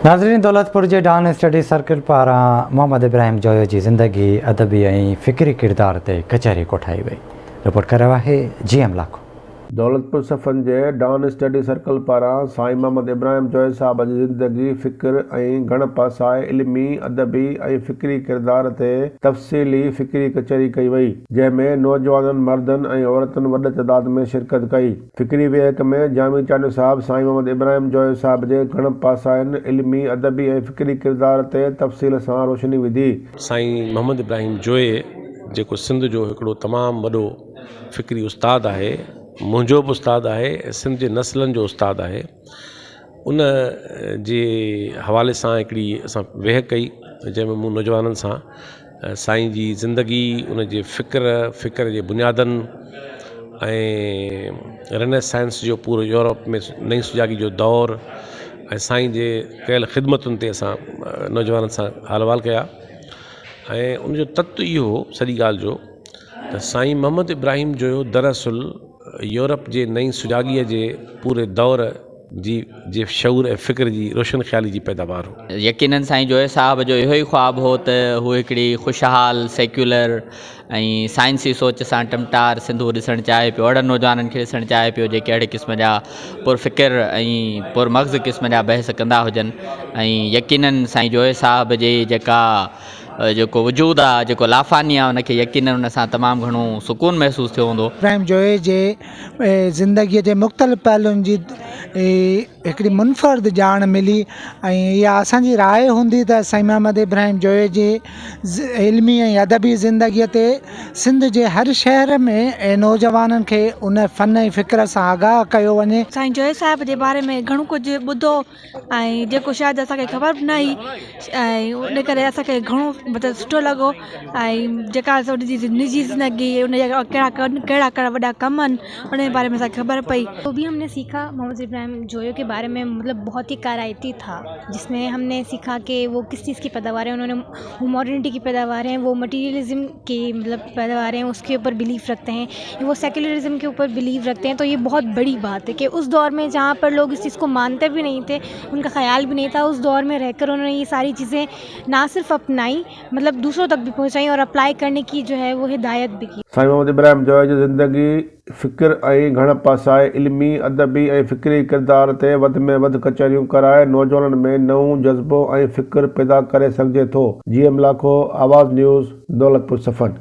नाज़रीन, दौलतपुर के don study circle पारा मोहम्मद इब्राहिम जोयो की ज़िंदगी अदबी और फ़िक्री किरदार से कचहरी कोठाई वही। रिपोर्ट कर रहा है GM लाखो। दौलतपुर सफ़न के डॉन स्टडी सर्कल पारा साईं मोहम्मद इब्राहिम जोय साहब की ज़िंदगी फ़िक्र और घण पासाए इल्मी अदबी और फ़िक्री किरदार से तफ़सीली फ़िक्री कचहरी कई वही, जैमें नौजवान मर्दन और औरतन वॾ तदाद में शिरकत कई। फ़िक्री विहक में जामी चांडू साहब साईं मोहम्मद इब्राहिम जोय साहब के घण पासाइन इल्मी अदबी और फ़िक्री किरदार से तफ़सील से रोशनी विधी। साईं मोहम्मद इब्राहिम जोए जो सिंध जो हिकिड़ो तमामु वॾो फ़िक्री उस्ताद है, मुझो भी उस्ताद है, सिंध के नस्लन जो उस्ताद है। उन जे हवाले से हिकिड़ी असां वेह कई, जैमें मूं नौजवाननि सां साईं जी ज़िंदगी, उन जे फ़िक्र जे बुनियादनि ऐं रेनेसांस जो पूरो यूरोप में नई सुजागी जो दौर ऐं साईं जे कयल ख़िदमतुनि ते असां नौजवाननि सां हाल अहिवाल कया। ऐं उनजो तत्व इहो हो सॼी ॻाल्हि जो त साईं मोहम्मद इब्राहिम जो दरअसल यूरोप जे नई सुजागीअ जे पूरे दौर जी शऊर ऐं फ़िक्र जी रोशन ख़्याली जी पैदावार हो। यकीनन साईं जोय साहब जो इहो ई ख्वाबु हो त हू हिकिड़ी ख़ुशहाल सेक्युलर ऐं साइंसी सोच सां टमटार सिंधु ॾिसणु चाहे पियो, अहिड़नि नौजवाननि खे ॾिसणु चाहे पियो जेके अहिड़े क़िस्म जा पुरफ़िक्र ऐं पुरमग़ज़ क़िस्म जा बहस कंदा हुजनि। ऐं यकीनन साईं जोय साहब जी जेका जेको वजूद आहे, जेको लाफ़ानी आहे, उनखे यकीनन उन सां तमामु घणो सुकून महसूस थियो हूंदो। इब्राहिम जोए जे ज़िंदगीअ जे मुख़्तलिफ़ पहलुनि जी हिकिड़ी मुनफ़र्द ॼाण मिली ऐं इहा असांजी राय हूंदी त साईं मोहम्मद इब्राहिम जोए जे इल्मी ऐं अदबी ज़िंदगीअ ते सिंध जे हर शहर में नौजवाननि खे उन फ़न ऐं फ़िक्र सां आगाह कयो वञे। साईं जोय साहिब जे बारे में घणो कुझु ॿुधो ऐं जेको शायदि असांखे ख़बर बि न हुई, ऐं उन करे असांखे घणो मतिलबु सुठो लॻो। ऐं जेका उनजी निजी ज़िंदगी, उन जा कहिड़ा वॾा कम आहिनि, उन जे बारे में असांखे ख़बर पई। तो भी हमने सीखा मोहम्मद इब्राहिम जोयो के बारे में, मतलब बहुत ही कारायती था, जिसमें हमने सीखा कि वो किस चीज़ की पैदावार है। उन्होंने वो मॉडर्निटी की पैदावार हैं, वो मटीरियलिज्म की मतलब पैदावार हैं, उसके ऊपर बिलीव रखते हैं, वो सेक्युलरिज्म के ऊपर बिलीव रखते हैं। तो ये बहुत बड़ी बात है कि उस दौर में जहाँ पर लोग इस चीज़ को मानते भी नहीं थे, उनका ख्याल भी नहीं था, उस दौर में रहकर उन्होंने ये सारी चीज़ें ना सिर्फ अपनाई, मतलब दूसरों तक भी पहुँचाई और अप्लाई करने की जो है वो हिदायत भी की। साईं मोहम्मद इब्राहिम जोय जी ज़िंदगी फ़िक्र ऐं घण पासाए इल्मी अदबी ऐं फ़िक्री किरदार ते वध में वध कचहरियूं कराए नौजवाननि में नओं जज़्बो ऐं फ़िक्र पैदा करे सघिजे थो। GM लाखो, आवाज़ न्यूज़, दौलतपुर सफ़न।